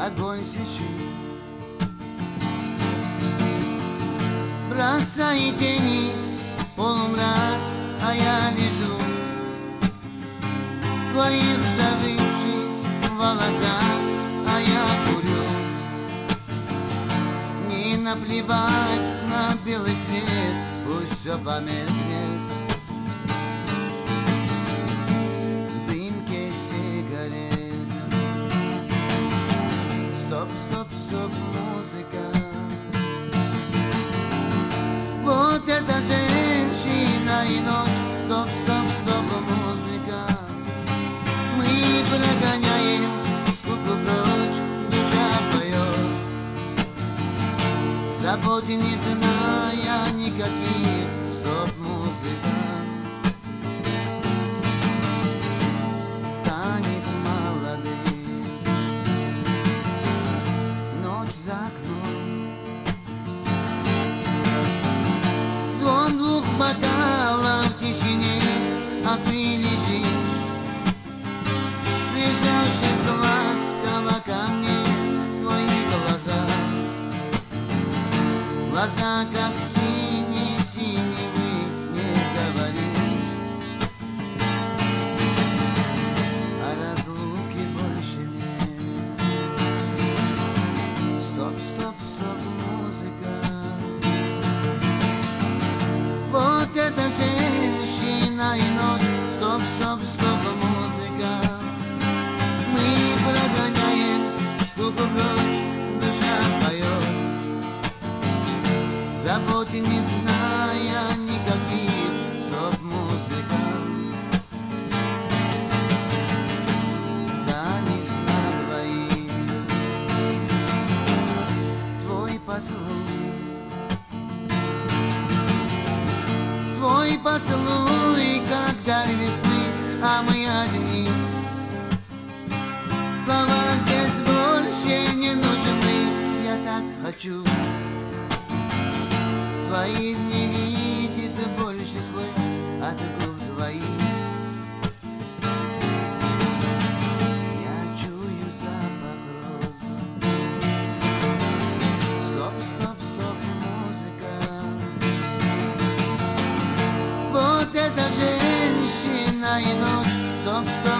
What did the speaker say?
огонь свечи. Бросай тени, полумрак, а я лежу в твоих завившись волосах, а я курю. Не наплевать на белый свет, пусть все померкнет в дымке сигарет. Стоп, стоп, стоп, музыка. Вот эта женщина и ночь. Стоп, стоп, стоп, музыка. Мы прогоняем скуку прочь, душа поет, заботы не зная никаких. Стоп, музыка. Танец молодых, ночь за окном, звон двух бокалов в тишине, а ты лежишь, прижавшись ласково ко мне. Твои глаза как синие-синевы, не говори о разлуке больше нет. Стоп, стоп, стоп, музыка. Вот эта женщина и ночь. Стоп, стоп, стоп, музыка. Мы прогоняем скуку прочь, душа поет, заботы не зная никаких. Стоп, музыка. Танец на двоих. Твой поцелуй, твой поцелуй, как даль весны, а мы одни. Слова здесь больше не нужны. Я так хочу твоих не видит больше слез от губ твоих. Я чую запах роз. Стоп, стоп, стоп, музыка. Вот эта женщина и ночь. Стоп, стоп.